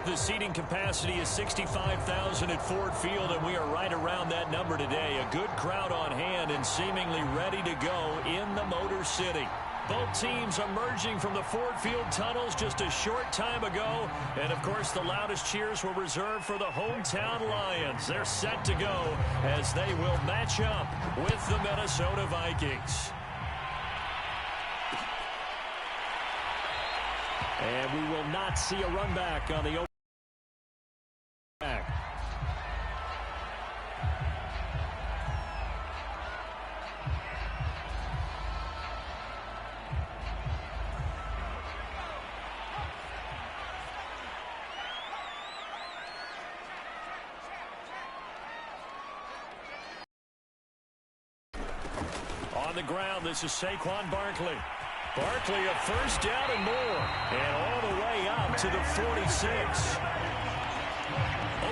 The seating capacity is 65,000 at Ford Field, and we are right around that number today. A good crowd on hand and seemingly ready to go in the Motor City. Both teams emerging from the Ford Field tunnels just a short time ago. And, of course, the loudest cheers were reserved for the hometown Lions. They're set to go as they will match up with the Minnesota Vikings. And we will not see a run back on the open back. On the ground, this is Saquon Barkley. Barkley a first down and more. And all the way up to the 46.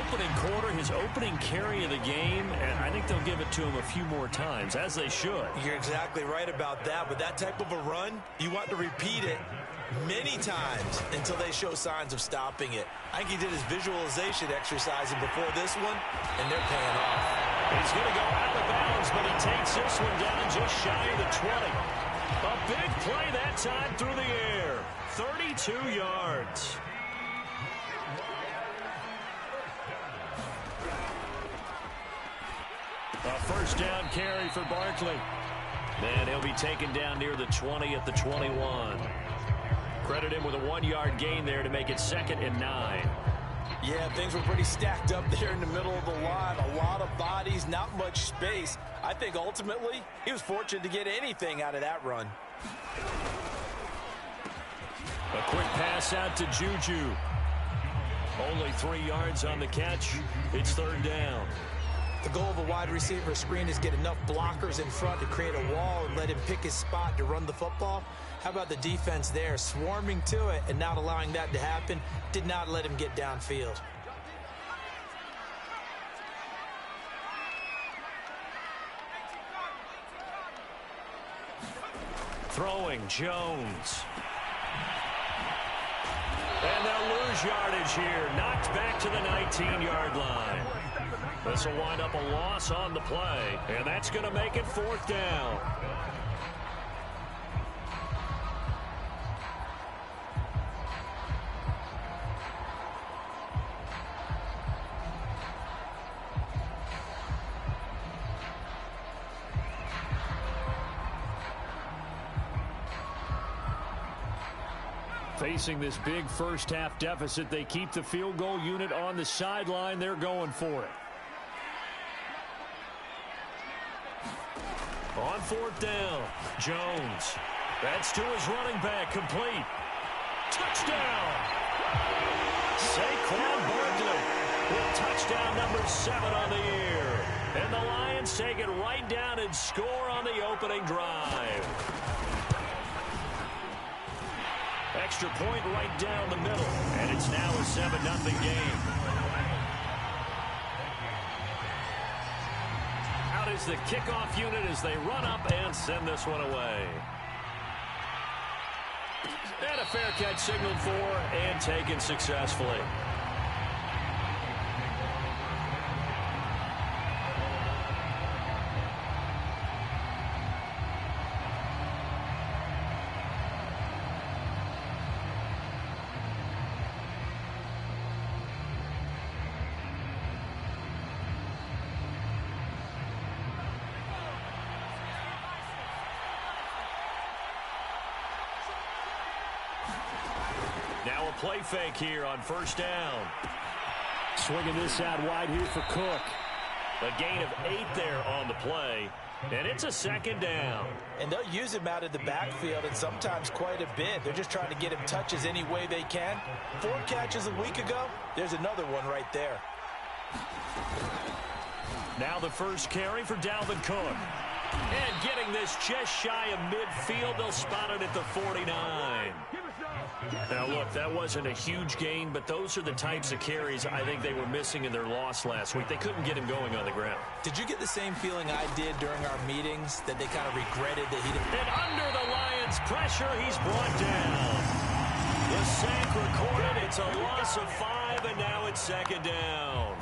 Opening quarter, his opening carry of the game, and I think they'll give it to him a few more times, as they should. You're exactly right about that. But that type of a run, you want to repeat it many times until they show signs of stopping it. I think he did his visualization exercising before this one, and they're paying off. He's going to go out of bounds, but he takes this one down just shy of the 20. A big play that time through the air. 32 yards. A first down carry for Barkley. And he'll be taken down near the 20 at the 21. Credit him with a 1-yard gain there to make it 2nd and 9. Yeah, things were pretty stacked up there in the middle of the line. A lot of bodies, not much space. I think ultimately he was fortunate to get anything out of that run. A quick pass out to Juju. Only 3 yards on the catch. It's 3rd down. The goal of a wide receiver screen is get enough blockers in front to create a wall and let him pick his spot to run the football. How about the defense there, swarming to it and not allowing that to happen? Did not let him get downfield. Throwing Jones. And they'll lose yardage here. Knocked back to the 19-yard line. This will wind up a loss on the play. And that's going to make it 4th down. Facing this big first-half deficit, they keep the field goal unit on the sideline. They're going for it. On 4th down, Jones. That's to his running back, complete. Touchdown! Saquon Barkley with touchdown number 7 on the year. And the Lions take it right down and score on the opening drive. Extra point right down the middle, and it's now a 7-0 game. Out is the kickoff unit as they run up and send this one away. And a fair catch signaled for and taken successfully. Now a play fake here on 1st down. Swinging this out wide here for Cook. A gain of 8 there on the play. And it's a 2nd down. And they'll use him out of the backfield and sometimes quite a bit. They're just trying to get him touches any way they can. 4 catches a week ago. There's another one right there. Now the first carry for Dalvin Cook. And getting this just shy of midfield. They'll spot it at the 49. Now, look, that wasn't a huge gain, but those are the types of carries I think they were missing in their loss last week. They couldn't get him going on the ground. Did you get the same feeling I did during our meetings, that they kind of regretted that he didn't? And under the Lions' pressure, he's brought down. The sack recorded. It's a loss of 5, and now it's second down.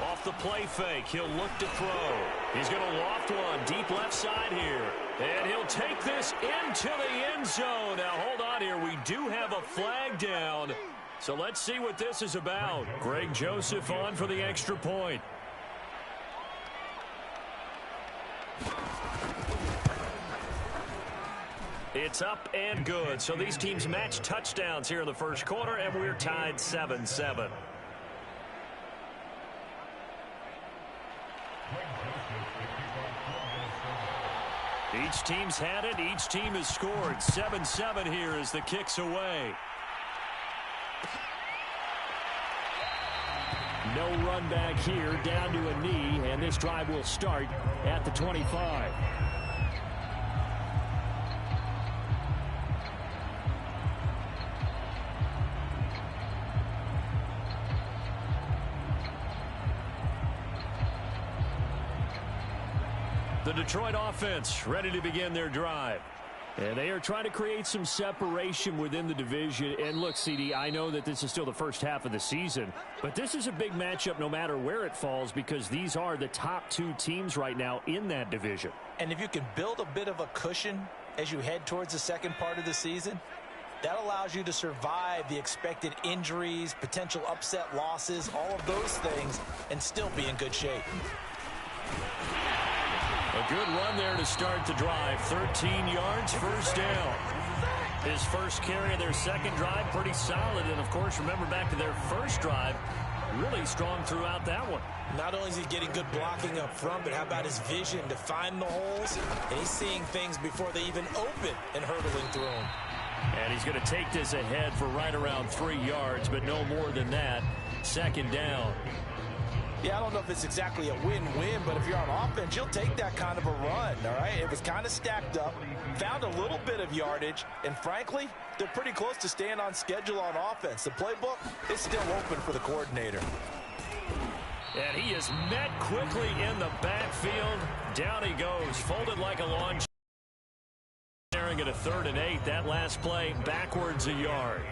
Off the play fake, he'll look to throw. He's going to loft one deep left side here. And he'll take this into the end zone. Now, hold on here. We do have a flag down. So let's see what this is about. Greg Joseph on for the extra point. It's up and good. So these teams match touchdowns here in the first quarter, and we're tied 7-7. Each team's had it. Each team has scored. 7-7 here as the kick's away. No run back here, down to a knee, and this drive will start at the 25. The Detroit offense ready to begin their drive. And they are trying to create some separation within the division. And look, CD, I know that this is still the first half of the season, but this is a big matchup no matter where it falls because these are the top two teams right now in that division. And if you can build a bit of a cushion as you head towards the second part of the season, that allows you to survive the expected injuries, potential upset losses, all of those things, and still be in good shape. A good run there to start the drive. 13 yards, first down. His first carry of their second drive, pretty solid. And, of course, remember back to their first drive, really strong throughout that one. Not only is he getting good blocking up front, but how about his vision to find the holes? And he's seeing things before they even open and hurdling through them. And he's going to take this ahead for right around 3 yards, but no more than that. Second down. Yeah, I don't know if it's exactly a win-win, but if you're on offense, you'll take that kind of a run, all right? It was kind of stacked up, found a little bit of yardage, and frankly, they're pretty close to staying on schedule on offense. The playbook is still open for the coordinator. And he is met quickly in the backfield. Down he goes, folded like a lawn. Staring at a 3rd and 8. That last play, backwards a yard.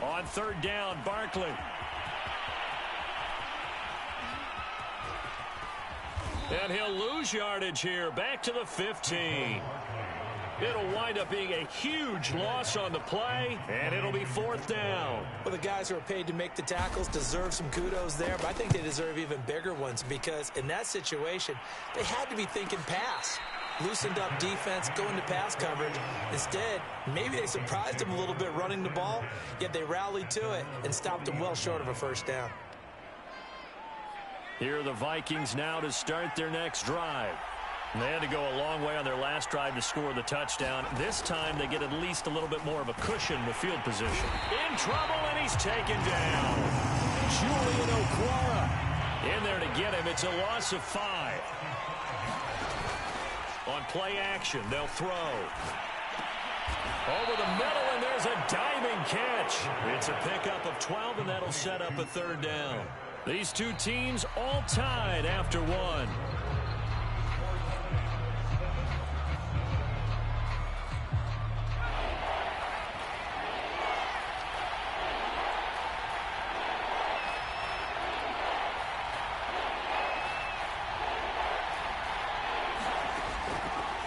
On 3rd down, Barkley. And he'll lose yardage here. Back to the 15. It'll wind up being a huge loss on the play, and it'll be 4th down. Well, the guys who are paid to make the tackles deserve some kudos there, but I think they deserve even bigger ones because in that situation, they had to be thinking pass. Loosened up defense, going to pass coverage. Instead, maybe they surprised him a little bit running the ball, yet they rallied to it and stopped him well short of a first down. Here are the Vikings now to start their next drive. They had to go a long way on their last drive to score the touchdown. This time they get at least a little bit more of a cushion with field position. In trouble, and he's taken down. Julian Okwara in there to get him. It's a loss of 5. On play action, they'll throw. Over the middle, and there's a diving catch. It's a pickup of 12, and that'll set up a 3rd down. These two teams all tied after 1.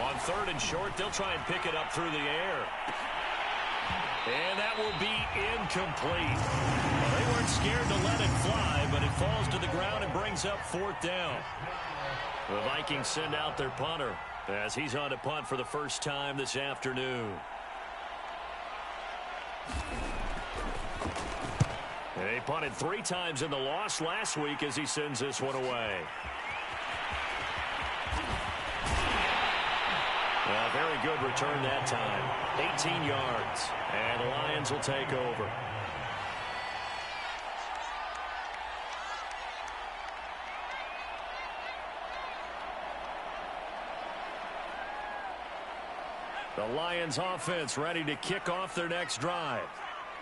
On 3rd and short, they'll try and pick it up through the air. And that will be incomplete. Well, they weren't scared to let it fly, but it falls to the ground and brings up 4th down. The Vikings send out their punter as he's on to punt for the first time this afternoon. They punted 3 times in the loss last week as he sends this one away. A very good return that time. 18 yards. And the Lions will take over. The Lions offense ready to kick off their next drive.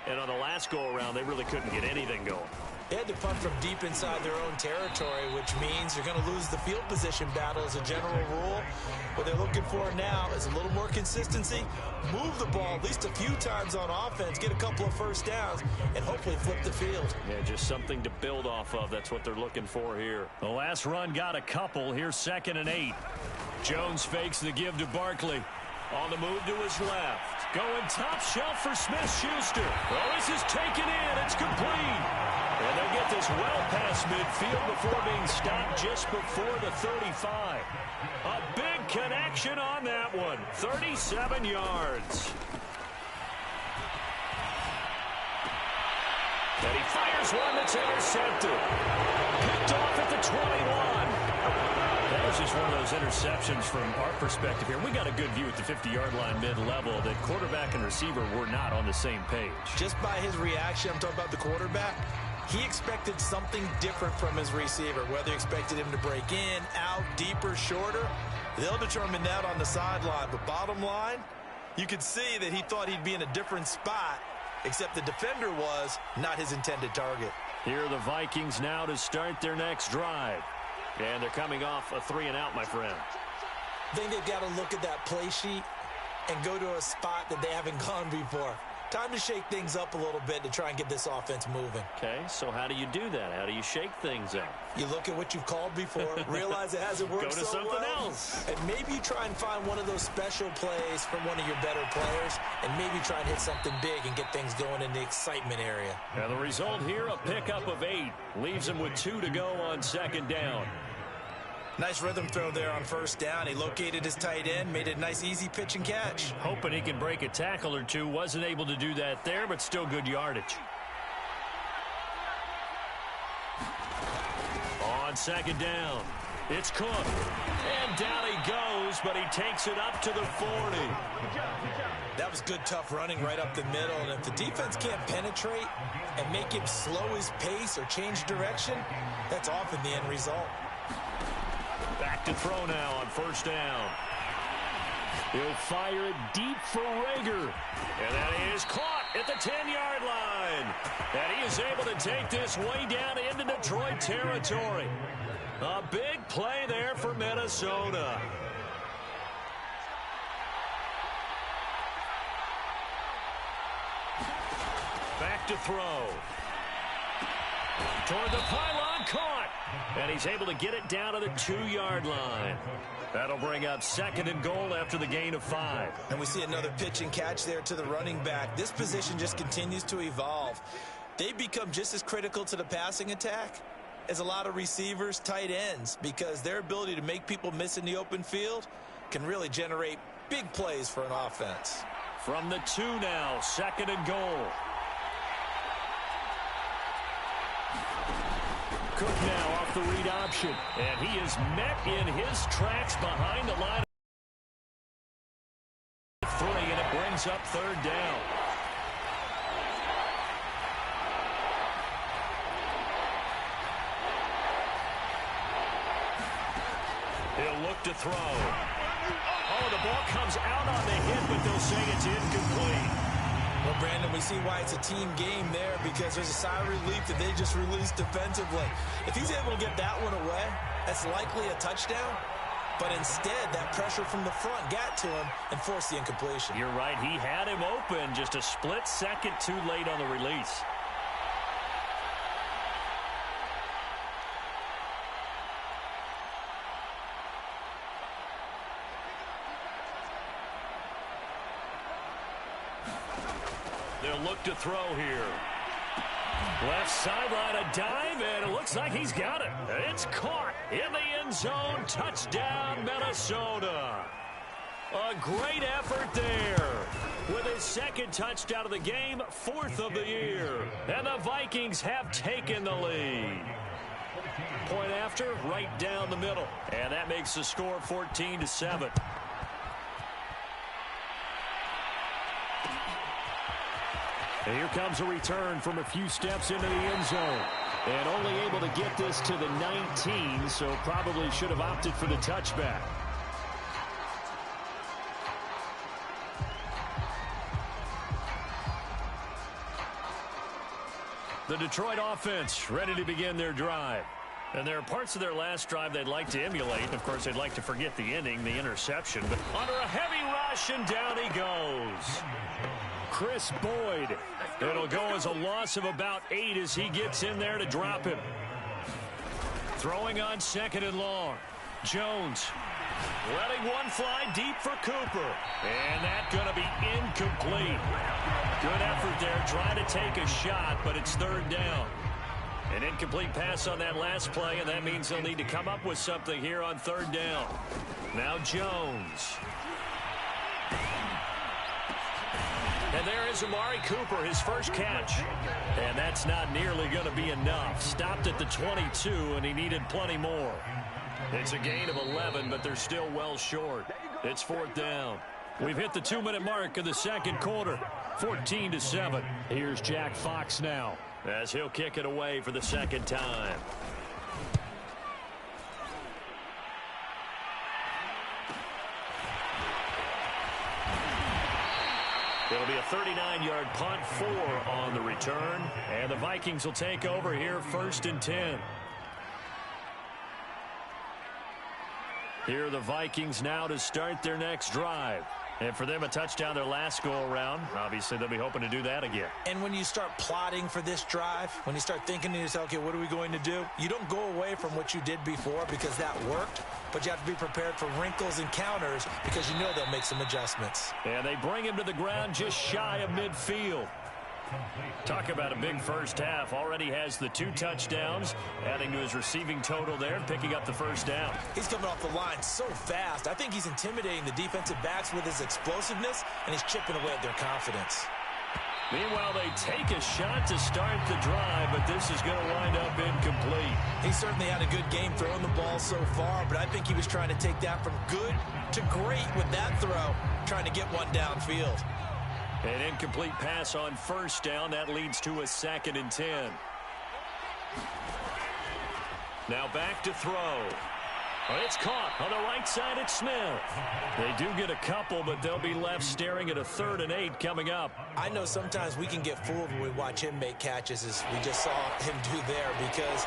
And on the last go-around, they really couldn't get anything going. They had to punt from deep inside their own territory, which means you're going to lose the field position battle as a general rule. What they're looking for now is a little more consistency, move the ball at least a few times on offense, get a couple of first downs, and hopefully flip the field. Yeah, just something to build off of. That's what they're looking for here. The last run got a couple. Here's 2nd and 8. Jones fakes the give to Barkley. On the move to his left. Going top shelf for Smith-Schuster. Oh, this is taken in. It's complete. And they get this well past midfield before being stopped just before the 35. A big connection on that one. 37 yards. And he fires one that's intercepted. Picked off at the 21. That was just one of those interceptions from our perspective here. We got a good view at the 50-yard line mid-level that quarterback and receiver were not on the same page. Just by his reaction, I'm talking about the quarterback, he expected something different from his receiver, whether he expected him to break in, out, deeper, shorter. They'll determine that on the sideline. But bottom line, you could see that he thought he'd be in a different spot, except the defender was not his intended target. Here are the Vikings now to start their next drive. And they're coming off a 3-and-out, my friend. I think they've got to look at that play sheet and go to a spot that they haven't gone before. Time to shake things up a little bit to try and get this offense moving. Okay, so how do you do that? How do you shake things up? You look at what you've called before, realize it hasn't worked so well. Go to something else. And maybe you try and find one of those special plays from one of your better players, and maybe try and hit something big and get things going in the excitement area. And the result here, a pickup of 8. Leaves them with 2 to go on 2nd down. Nice rhythm throw there on 1st down. He located his tight end, made a nice easy pitch and catch. Hoping he can break a tackle or two. Wasn't able to do that there, but still good yardage. On 2nd down, it's Cook. And down he goes, but he takes it up to the 40. That was good, tough running right up the middle. And if the defense can't penetrate and make him slow his pace or change direction, that's often the end result. Back to throw now on 1st down. He'll fire it deep for Rager. And that is caught at the 10-yard line. And he is able to take this way down into Detroit territory. A big play there for Minnesota. Back to throw. Toward the pylon, caught. And he's able to get it down to the 2-yard line. That'll bring up 2nd and goal after the gain of 5. And we see another pitch and catch there to the running back. This position just continues to evolve. They become just as critical to the passing attack as a lot of receivers, tight ends, because their ability to make people miss in the open field can really generate big plays for an offense. From the 2 now, 2nd and goal. Cook now off the read option, and he is met in his tracks behind the line of 3, and it brings up 3rd down. He'll look to throw. Oh, the ball comes out on the hit, but they'll say it's incomplete. Well, Brandon, we see why it's a team game there, because there's a sigh of relief that they just released defensively. If he's able to get that one away, that's likely a touchdown. But instead, that pressure from the front got to him and forced the incompletion. You're right. He had him open, just a split second too late on the release. They'll look to throw here. Left sideline, a dive, and it looks like he's got it. It's caught in the end zone. Touchdown, Minnesota. A great effort there. With his 2nd touchdown of the game, 4th of the year. And the Vikings have taken the lead. Point after, right down the middle. And that makes the score 14-7. And here comes a return from a few steps into the end zone. And only able to get this to the 19, so probably should have opted for the touchback. The Detroit offense ready to begin their drive. And there are parts of their last drive they'd like to emulate. Of course, they'd like to forget the ending, the interception. But under a heavy rush, and down he goes. Chris Boyd. It'll go as a loss of about 8 as he gets in there to drop him. Throwing on 2nd and long. Jones letting one fly deep for Cooper. And that's going to be incomplete. Good effort there trying to take a shot, but it's 3rd down. An incomplete pass on that last play, and that means they'll need to come up with something here on 3rd down. Now Jones. And there is Amari Cooper, his first catch. And that's not nearly going to be enough. Stopped at the 22, and he needed plenty more. It's a gain of 11, but they're still well short. It's 4th down. We've hit the 2-minute mark of the 2nd quarter. 14-7. Here's Jack Fox now, as he'll kick it away for the 2nd time. It'll be a 39-yard punt, 4 on the return. And the Vikings will take over here 1st and 10. Here are the Vikings now to start their next drive. And for them, a touchdown their last go-around. Obviously, they'll be hoping to do that again. And when you start plotting for this drive, when you start thinking to yourself, okay, what are we going to do? You don't go away from what you did before because that worked, but you have to be prepared for wrinkles and counters because you know they'll make some adjustments. And they bring him to the ground just shy of midfield. Talk about a big first half. Already has the 2 touchdowns, adding to his receiving total there and picking up the 1st down. He's coming off the line so fast. I think he's intimidating the defensive backs with his explosiveness, and he's chipping away at their confidence. Meanwhile, they take a shot to start the drive, but this is going to wind up incomplete. He certainly had a good game throwing the ball so far, but I think he was trying to take that from good to great with that throw, trying to get one downfield. An incomplete pass on 1st down. That leads to a 2nd and 10. Now back to throw. It's caught on the right side at Smith. They do get a couple, but they'll be left staring at a 3rd and 8 coming up. I know sometimes we can get fooled when we watch him make catches, as we just saw him do there, because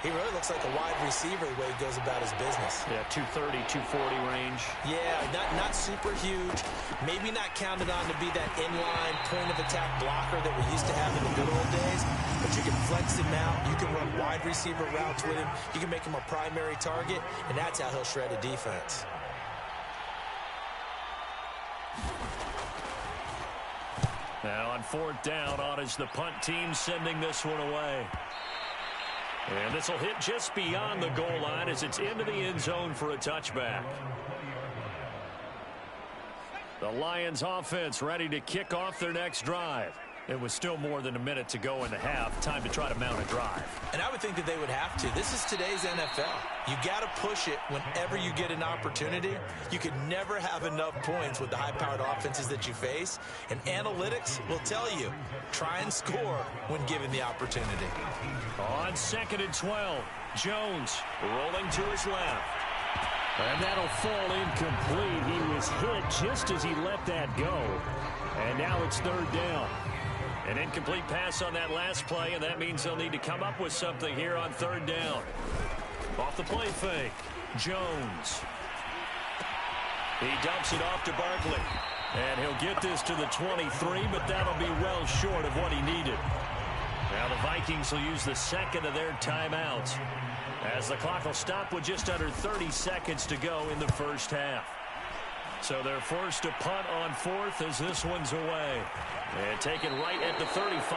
he really looks like a wide receiver the way he goes about his business. Yeah, 230, 240 range. Yeah, not super huge. Maybe not counted on to be that inline point-of-attack blocker that we used to have in the good old days. But you can flex him out. You can run wide receiver routes with him. You can make him a primary target, and that's how he'll shred a defense. Now on 4th down, on is the punt team sending this one away. And this will hit just beyond the goal line as it's into the end zone for a touchback. The Lions offense ready to kick off their next drive. It was still more than a minute to go in the half. Time to try to mount a drive. And I would think that they would have to. This is today's NFL. You got to push it whenever you get an opportunity. You can never have enough points with the high-powered offenses that you face. And analytics will tell you, try and score when given the opportunity. On 2nd and 12, Jones rolling to his left. And that'll fall incomplete. He was hit just as he let that go. And now it's 3rd down. An incomplete pass on that last play, and that means they'll need to come up with something here on 3rd down. Off the play fake, Jones. He dumps it off to Barkley. And he'll get this to the 23, but that'll be well short of what he needed. Now the Vikings will use the 2nd of their timeouts, as the clock will stop with just under 30 seconds to go in the first half. So they're forced to punt on 4th as this one's away. And taken right at the 35.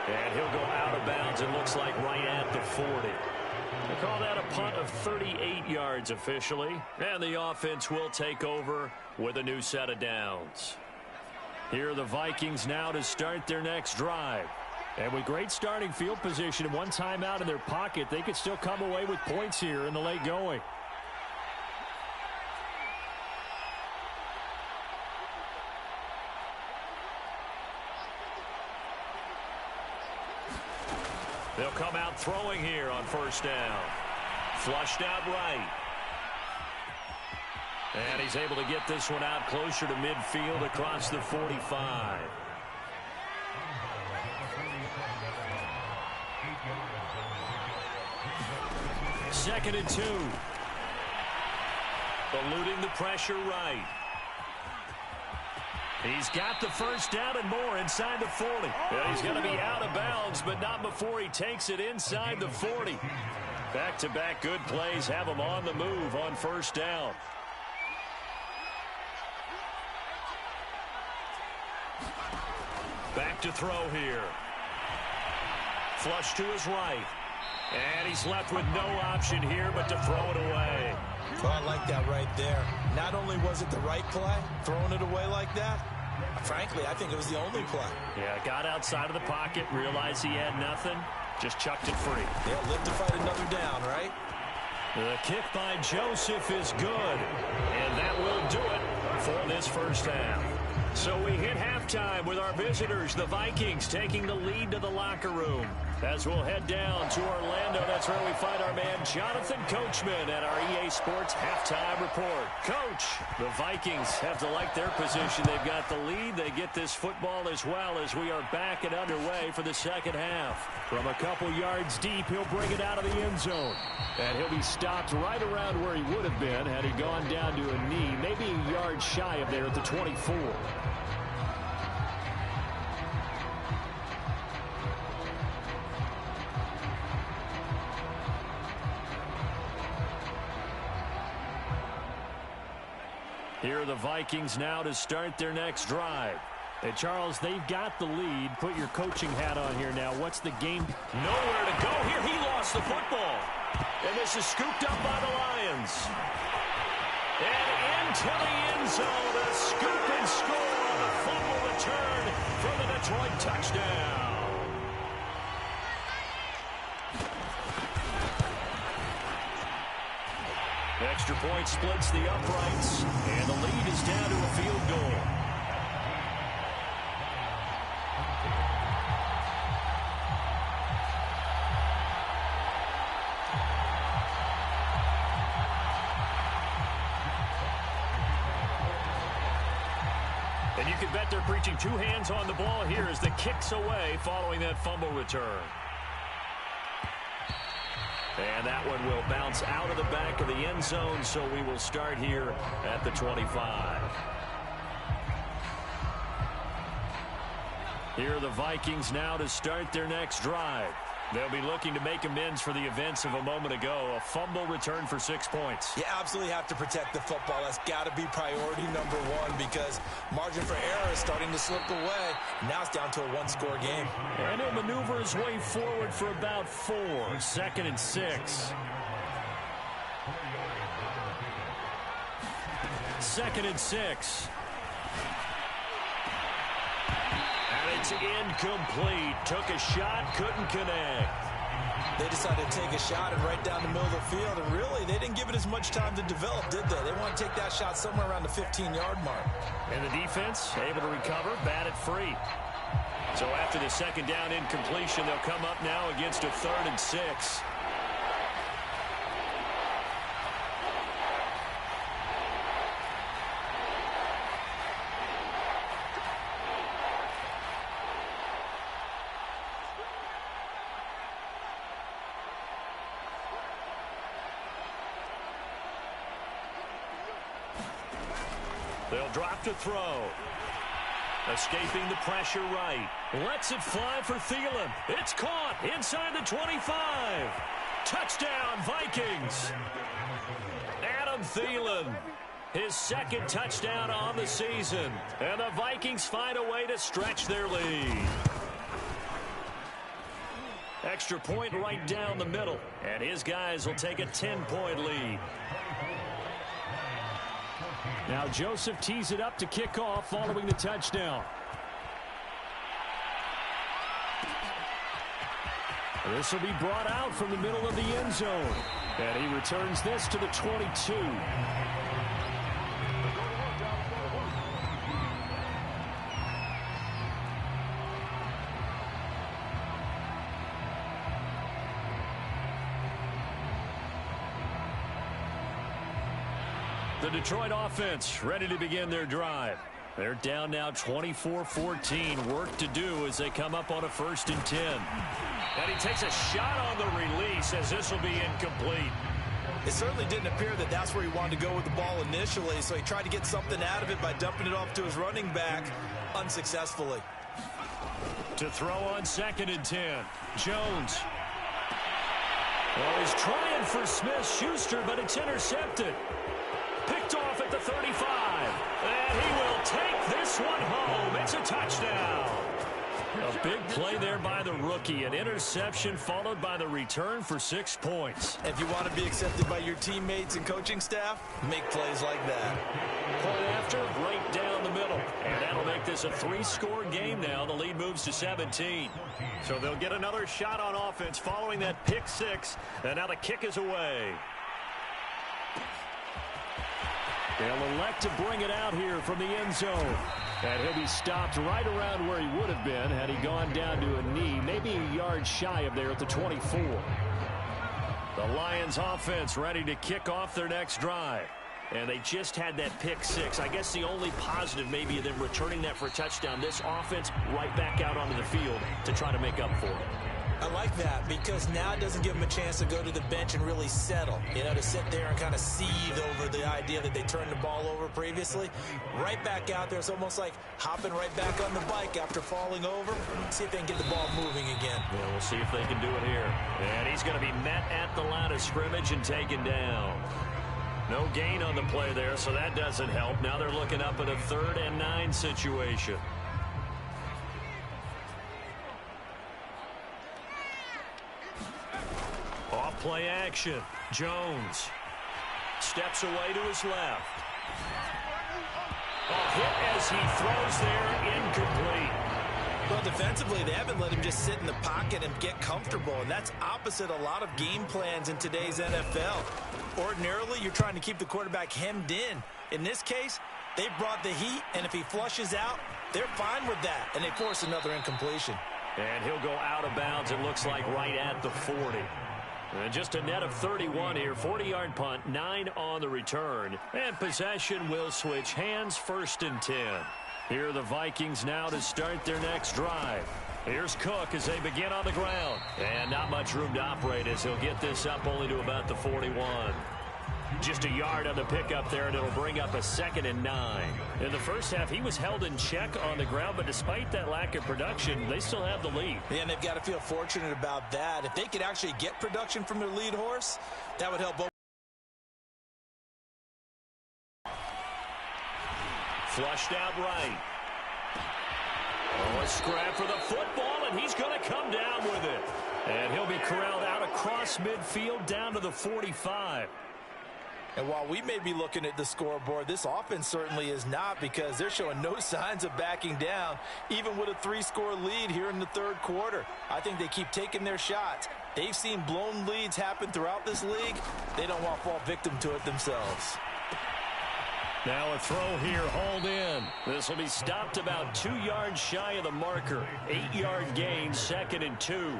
And he'll go out of bounds, it looks like right at the 40. They call that a punt of 38 yards officially. And the offense will take over with a new set of downs. Here are the Vikings now to start their next drive. And with great starting field position and one timeout in their pocket, they could still come away with points here in the late going. They'll come out throwing here on 1st down. Flushed out right. And he's able to get this one out closer to midfield across the 45. 2nd and 2. Eluding the pressure right. He's got the first down and more inside the 40. Yeah, he's going to be out of bounds, but not before he takes it inside the 40. Back-to-back good plays have him on the move on first down. Back to throw here. Flush to his right. And he's left with no option here but to throw it away. Well, I like that right there. Not only was it the right play, throwing it away like that, frankly, I think it was the only play. Yeah, got outside of the pocket, realized he had nothing, just chucked it free. Yeah, live to fight another down, right? The kick by Joseph is good, and that will do it for this first half. So we hit halftime with our visitors, the Vikings, taking the lead to the locker room. As we'll head down to Orlando, that's where we find our man Jonathan Coachman at our EA Sports Halftime Report. Coach, the Vikings have to like their position. They've got the lead. They get this football as well as we are back and underway for the second half. From a couple yards deep, he'll bring it out of the end zone. And he'll be stopped right around where he would have been had he gone down to a knee, maybe a yard shy of there at the 24. Here are the Vikings now to start their next drive. Hey, Charles, they've got the lead. Put your coaching hat on here now. What's the game? Nowhere to go here. He lost the football. And this is scooped up by the Lions. And into the end zone. A scoop and score on a fumble return for the Detroit touchdown. Extra point splits the uprights, and the lead is down to a field goal. And you can bet they're preaching two hands on the ball here as the kick's away following that fumble return. And that one will bounce out of the back of the end zone, so we will start here at the 25. Here are the Vikings now to start their next drive. They'll be looking to make amends for the events of a moment ago. A fumble return for 6 points. You absolutely have to protect the football. That's got to be priority number one because margin for error is starting to slip away. Now it's down to a one-score game. And he'll maneuver his way forward for about 4. 2nd and 6. 2nd and 6. It's incomplete. Took a shot, couldn't connect. They decided to take a shot and right down the middle of the field, and really, they didn't give it as much time to develop, did they? They want to take that shot somewhere around the 15-yard mark. And the defense able to recover, bat it free. So after the second down incompletion, they'll come up now against a 3rd and 6. They'll drop to throw. Escaping the pressure right. Lets it fly for Thielen. It's caught inside the 25. Touchdown, Vikings. Adam Thielen. His 2nd touchdown on the season. And the Vikings find a way to stretch their lead. Extra point right down the middle. And his guys will take a 10-point lead. Now Joseph tees it up to kick off following the touchdown. This will be brought out from the middle of the end zone. And he returns this to the 22. The Detroit offense ready to begin their drive. They're down now 24-14. Work to do as they come up on a 1st and 10. And he takes a shot on the release as this will be incomplete. It certainly didn't appear that that's where he wanted to go with the ball initially, so he tried to get something out of it by dumping it off to his running back unsuccessfully. To throw on 2nd and 10. Jones. Well, he's trying for Smith-Schuster, but it's intercepted. Picked off at the 35. And he will take this one home. It's a touchdown. A big play there by the rookie. An interception followed by the return for 6 points. If you want to be accepted by your teammates and coaching staff, make plays like that. Point after, right down the middle. And that'll make this a 3-score game now. The lead moves to 17. So they'll get another shot on offense following that pick 6. And now the kick is away. They'll elect to bring it out here from the end zone. And he'll be stopped right around where he would have been had he gone down to a knee, maybe a yard shy of there at the 24. The Lions offense ready to kick off their next drive. And they just had that pick 6. I guess the only positive maybe of them returning that for a touchdown. This offense right back out onto the field to try to make up for it. I like that because now it doesn't give them a chance to go to the bench and really settle. You know, to sit there and kind of seethe over the idea that they turned the ball over previously. Right back out there. It's almost like hopping right back on the bike after falling over. See if they can get the ball moving again. Yeah, we'll see if they can do it here. And he's going to be met at the line of scrimmage and taken down. No gain on the play there, so that doesn't help. Now they're looking up at a 3rd and 9 situation. Off play action. Jones steps away to his left. Off hit as he throws there, incomplete. Well, defensively, they haven't let him just sit in the pocket and get comfortable, and that's opposite a lot of game plans in today's NFL. Ordinarily, you're trying to keep the quarterback hemmed in. In this case, they brought the heat, and if he flushes out, they're fine with that, and they force another incompletion. And he'll go out of bounds, it looks like, right at the 40. And just a net of 31 here. 40-yard punt, 9 on the return. And possession will switch hands, 1st and 10. Here are the Vikings now to start their next drive. Here's Cook as they begin on the ground. And not much room to operate as he'll get this up only to about the 41. Just a yard on the pickup there, and it'll bring up a 2nd and 9. In the first half, he was held in check on the ground, but despite that lack of production, they still have the lead. Yeah, and they've got to feel fortunate about that. If they could actually get production from their lead horse, that would help both. Flushed out right. Oh, a scrap for the football, and he's going to come down with it. And he'll be corralled out across midfield down to the 45. And while we may be looking at the scoreboard, this offense certainly is not, because they're showing no signs of backing down, even with a 3-score lead here in the 3rd quarter. I think they keep taking their shots. They've seen blown leads happen throughout this league. They don't want to fall victim to it themselves. Now a throw here, hauled in. This will be stopped about 2 yards shy of the marker. 8-yard gain, 2nd and 2.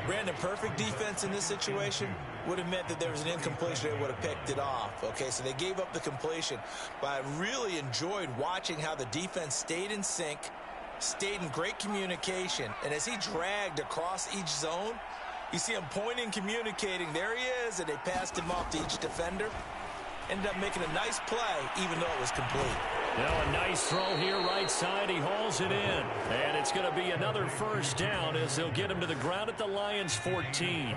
Brandon, perfect defense in this situation would have meant that there was an incompletion. They would have picked it off. Okay, so they gave up the completion. But I really enjoyed watching how the defense stayed in sync, stayed in great communication. And as he dragged across each zone, you see him pointing, communicating. There he is, and they passed him off to each defender. Ended up making a nice play, even though it was complete. Now a nice throw here right side. He hauls it in. And it's going to be another 1st down as they'll get him to the ground at the Lions' 14.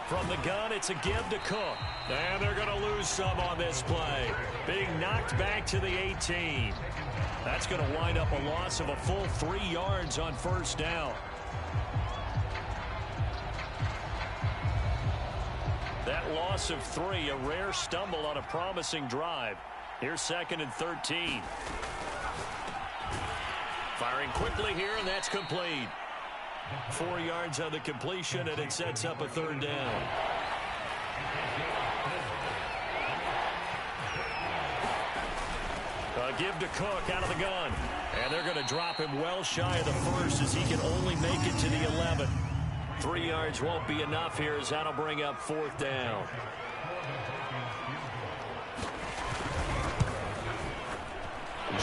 From the gun, it's a give to Cook. And they're going to lose some on this play. Being knocked back to the 18. That's going to wind up a loss of a full 3 yards on 1st down. That loss of 3, a rare stumble on a promising drive. Here's 2nd and 13. Firing quickly here, and that's complete. 4 yards on the completion, and it sets up a 3rd down. A give to Cook out of the gun. And they're going to drop him well shy of the 1st as he can only make it to the 11. 3 yards won't be enough here as that'll bring up 4th down.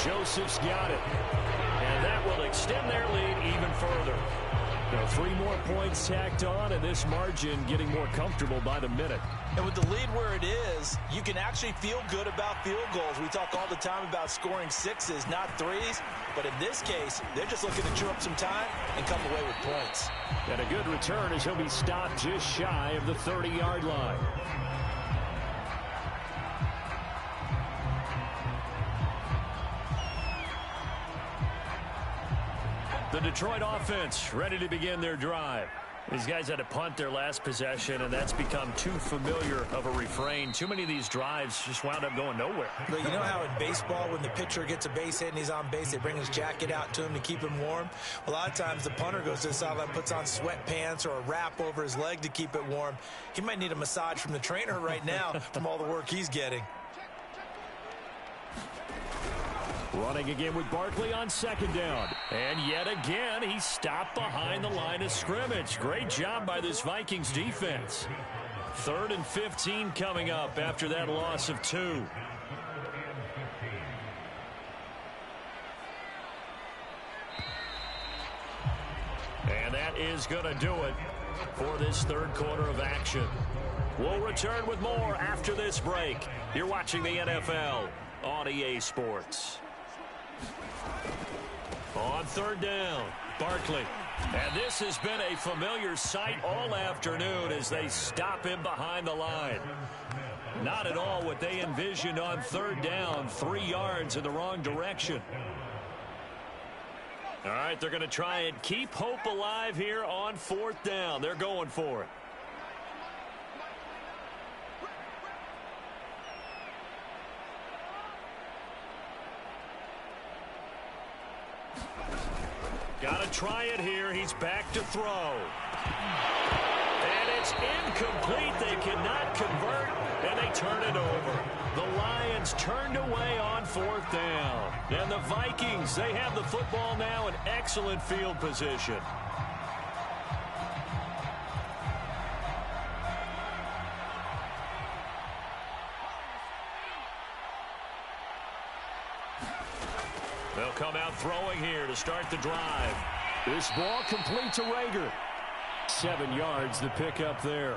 Joseph's got it. And that will extend their lead even further. Now 3 more points tacked on, and this margin getting more comfortable by the minute. And with the lead where it is, you can actually feel good about field goals. We talk all the time about scoring 6s, not 3s. But in this case, they're just looking to chew up some time and come away with points. And a good return as he'll be stopped just shy of the 30-yard line. The Detroit offense ready to begin their drive. These guys had to punt their last possession, and that's become too familiar of a refrain. Too many of these drives just wound up going nowhere. But you know how in baseball, when the pitcher gets a base hit and he's on base, they bring his jacket out to him to keep him warm? A lot of times the punter goes to the sideline, puts on sweatpants or a wrap over his leg to keep it warm. He might need a massage from the trainer right now from all the work he's getting. Running again with Barkley on 2nd down. And yet again, he's stopped behind the line of scrimmage. Great job by this Vikings defense. 3rd and 15 coming up after that loss of 2. And that is going to do it for this 3rd quarter of action. We'll return with more after this break. You're watching the NFL on EA Sports. On 3rd down, Barkley. And this has been a familiar sight all afternoon as they stop him behind the line. Not at all what they envisioned on 3rd down, 3 yards in the wrong direction. All right, they're going to try and keep hope alive here on 4th down. They're going for it. Got to try it here. He's back to throw. And it's incomplete. They cannot convert, and they turn it over. The Lions turned away on 4th down. And the Vikings, they have the football now in excellent field position. They'll come out throwing here to start the drive. This ball complete to Rager. 7 yards the pickup there.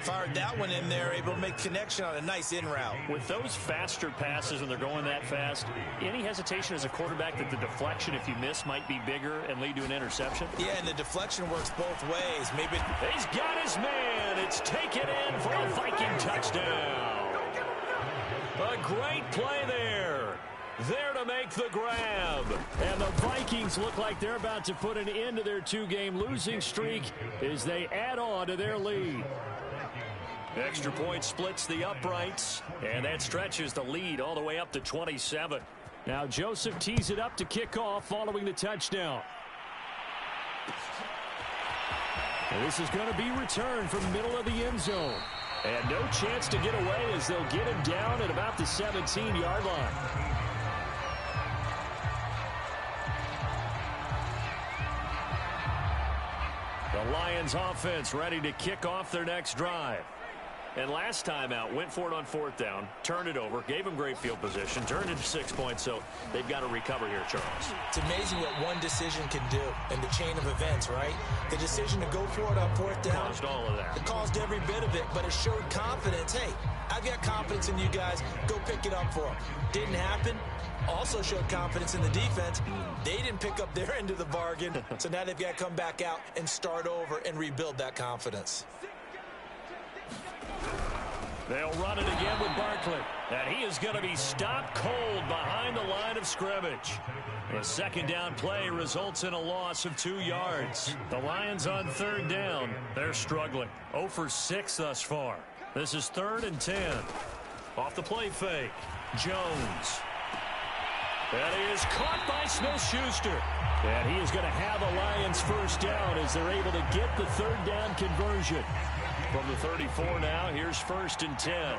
Fired that one in there, able to make connection on a nice in route. With those faster passes when they're going that fast, any hesitation as a quarterback that the deflection, if you miss, might be bigger and lead to an interception? Yeah, and the deflection works both ways. Maybe he's got his man. It's taken in for a Viking touchdown. A great play there. There to make the grab. And the Vikings look like they're about to put an end to their 2-game losing streak as they add on to their lead. Extra point splits the uprights, and that stretches the lead all the way up to 27. Now Joseph tees it up to kick off following the touchdown. And this is going to be returned from the middle of the end zone. And no chance to get away as they'll get him down at about the 17-yard line. The Lions offense ready to kick off their next drive. And last time out, went for it on 4th down, turned it over, gave them great field position, turned it to 6 points, so they've got to recover here, Charles. It's amazing what one decision can do in the chain of events, right? The decision to go for it on 4th down. Caused all of that. It caused every bit of it, but it showed confidence. Hey, I've got confidence in you guys. Go pick it up for them. Didn't happen. Also showed confidence in the defense. They didn't pick up their end of the bargain, so now they've got to come back out and start over and rebuild that confidence. They'll run it again with Barkley. And he is going to be stopped cold behind the line of scrimmage. The 2nd down play results in a loss of 2 yards. The Lions on 3rd down. They're struggling. 0 for 6 thus far. This is 3rd and 10. Off the play fake. Jones. That is caught by Smith-Schuster. And he is going to have a Lions first down as they're able to get the 3rd down conversion. From the 34 now, here's 1st and 10.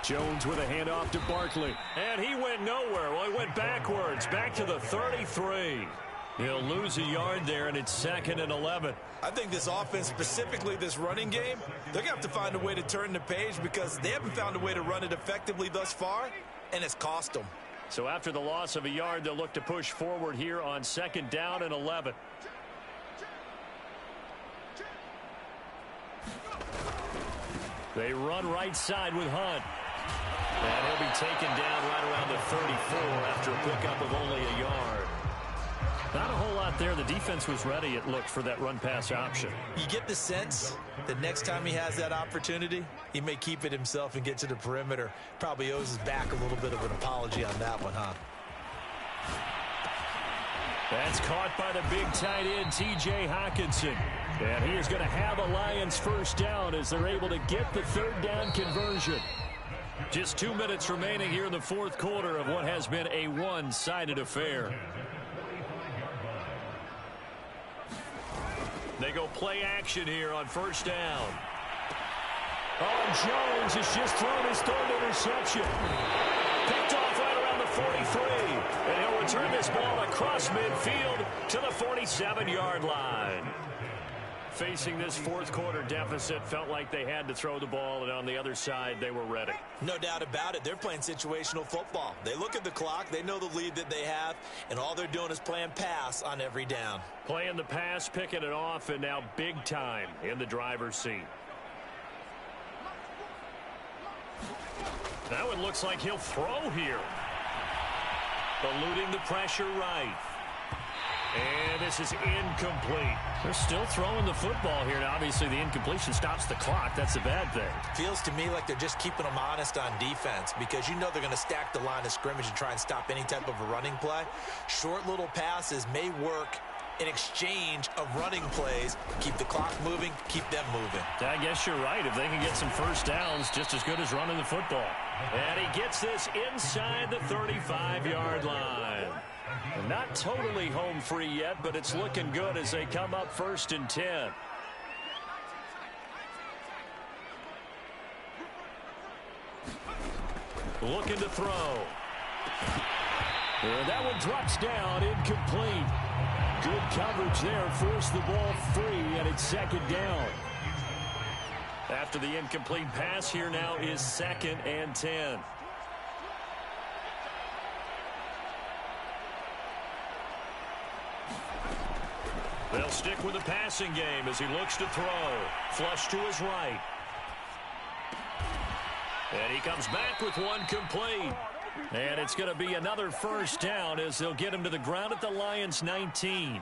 Jones with a handoff to Barkley. And he went nowhere. Well, he went backwards, back to the 33. He'll lose a yard there, and it's 2nd and 11. I think this offense, specifically this running game, they're going to have to find a way to turn the page because they haven't found a way to run it effectively thus far, and it's cost them. So after the loss of a yard, they'll look to push forward here on 2nd down and 11. They run right side with Hunt. And he'll be taken down right around the 34 after a pickup of only a yard. Not a whole lot there. The defense was ready, it looked, for that run-pass option. You get the sense that next time he has that opportunity, he may keep it himself and get to the perimeter. Probably owes his back a little bit of an apology on that one, huh? That's caught by the big tight end, T.J. Hockenson. And he is going to have a Lions first down as they're able to get the 3rd down conversion. Just 2 minutes remaining here in the 4th quarter of what has been a one-sided affair. They go play action here on 1st down. Oh, Jones has just thrown his 3rd interception. Picked off right around the 43. And he'll return this ball across midfield to the 47-yard line. Facing this 4th quarter deficit, felt like they had to throw the ball, and on the other side, they were ready. No doubt about it. They're playing situational football. They look at the clock, they know the lead that they have, and all they're doing is playing pass on every down. Playing the pass, picking it off, and now big time in the driver's seat. Now it looks like he'll throw here. Eluding the pressure right. And this is incomplete. They're still throwing the football here. Now, obviously, the incompletion stops the clock. That's a bad thing. Feels to me like they're just keeping them honest on defense because you know they're going to stack the line of scrimmage and try and stop any type of a running play. Short little passes may work in exchange of running plays. Keep the clock moving, keep them moving. I guess you're right. If they can get some first downs, just as good as running the football. And he gets this inside the 35-yard line. Not totally home free yet, but it's looking good as they come up 1st and 10. Looking to throw. And that one drops down, incomplete. Good coverage there, forced the ball free, and it's 2nd down. After the incomplete pass, here now is 2nd and 10. They'll stick with the passing game as he looks to throw. Flush to his right. And he comes back with one complete. And it's going to be another first down as they'll get him to the ground at the Lions' 19.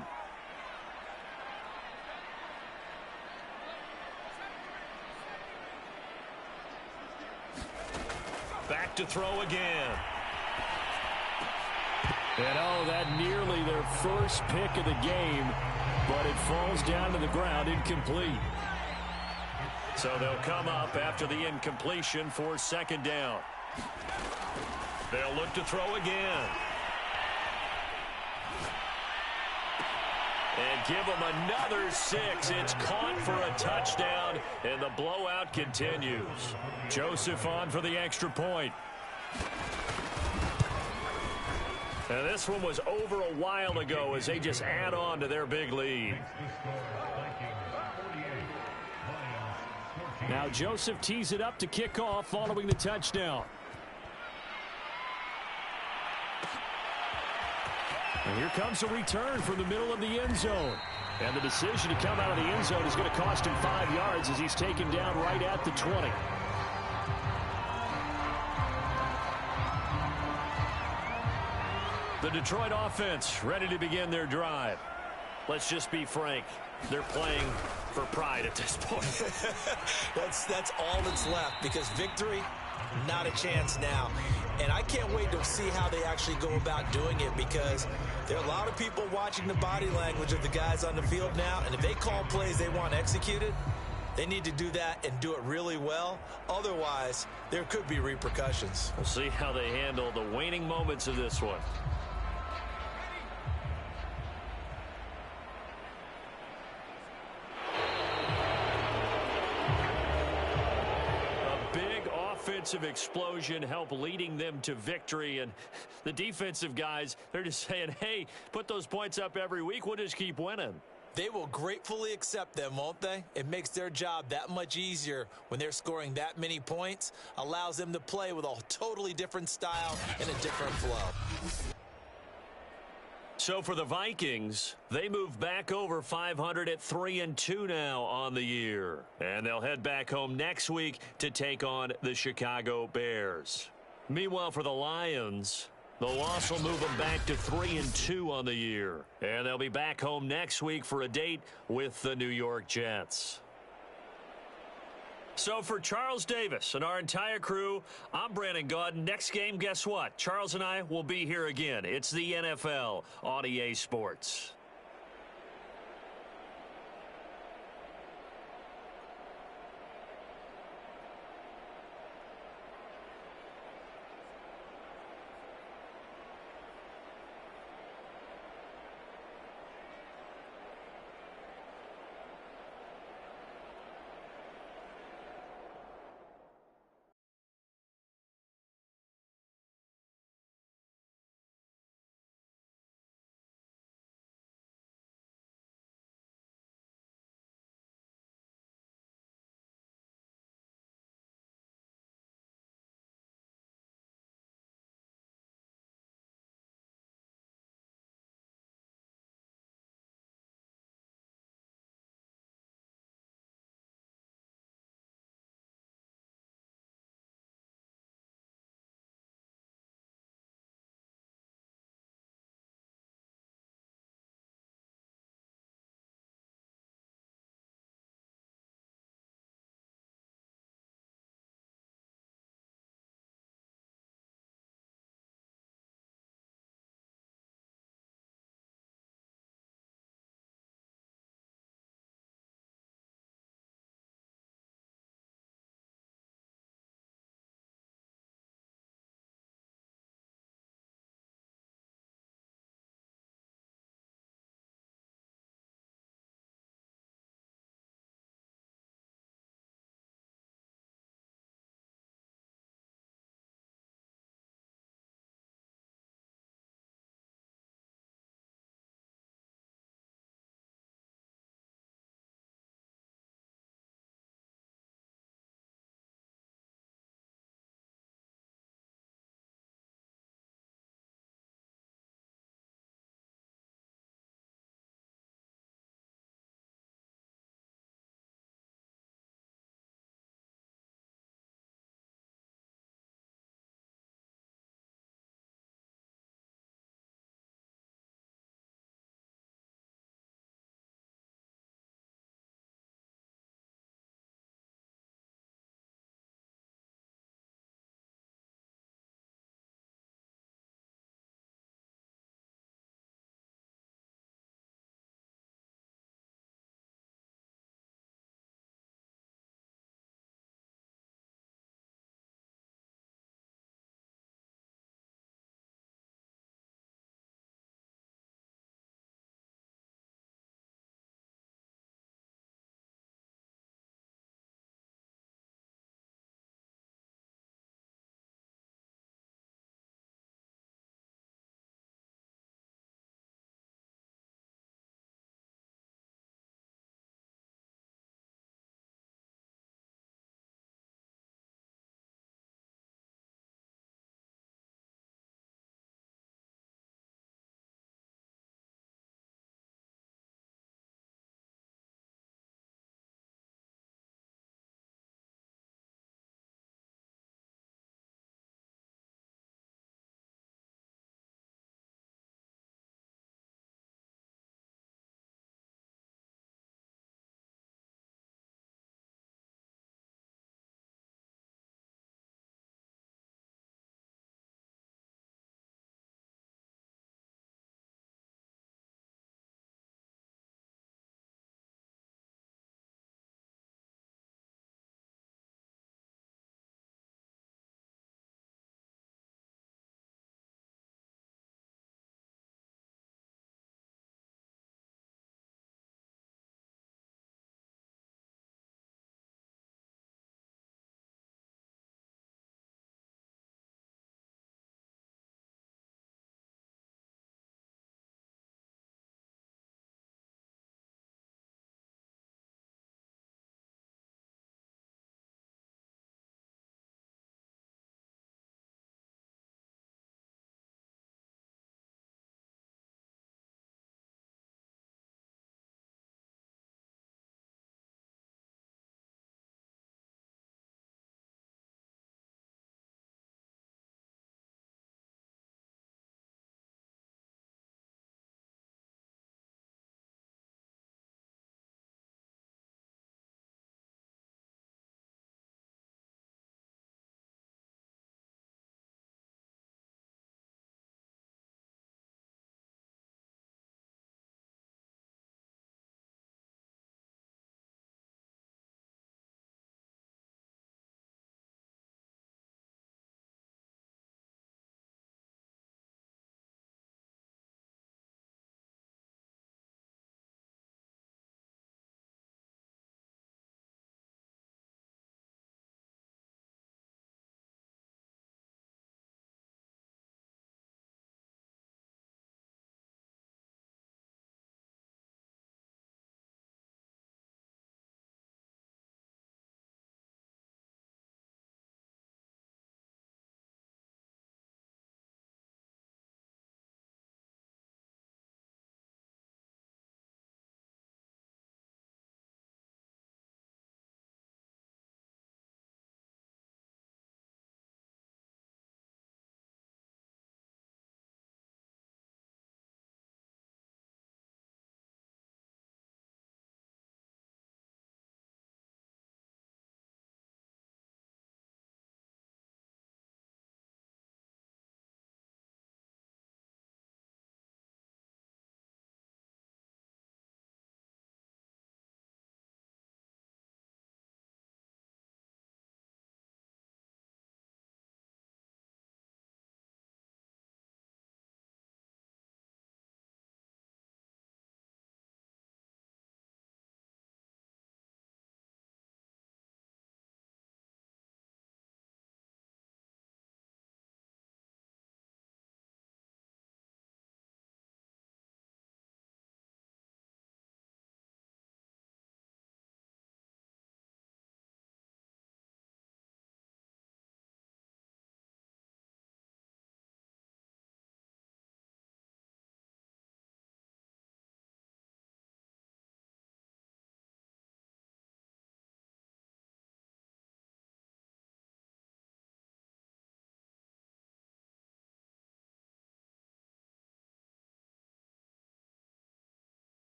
Back to throw again. And oh, that nearly their first pick of the game, but it falls down to the ground incomplete. So they'll come up after the incompletion for 2nd down. They'll look to throw again. And give them another 6. It's caught for a touchdown, and the blowout continues. Joseph on for the extra point. And this one was over a while ago as they just add on to their big lead. Now Joseph tees it up to kick off following the touchdown. And here comes a return from the middle of the end zone. And the decision to come out of the end zone is going to cost him 5 yards as he's taken down right at the 20. The Detroit offense ready to begin their drive. Let's just be frank. They're playing for pride at this point. That's all that's left because victory, not a chance now. And I can't wait to see how they actually go about doing it because there are a lot of people watching the body language of the guys on the field now. And if they call plays they want executed, they need to do that and do it really well. Otherwise, there could be repercussions. We'll see how they handle the waning moments of this one. offensive explosion help leading them to victory. And the defensive guys, they're just saying, hey, put those points up every week. We'll just keep winning. They will gratefully accept them, won't they? It makes their job that much easier when they're scoring that many points. Allows them to play with a totally different style and a different flow. So for the Vikings, they move back over 500 at 3-2 now on the year. And they'll head back home next week to take on the Chicago Bears. Meanwhile, for the Lions, the loss will move them back to 3-2 on the year. And they'll be back home next week for a date with the New York Jets. So for Charles Davis and our entire crew, I'm Brandon Gaudin. Next game, guess what? Charles and I will be here again. It's the NFL on EA Sports.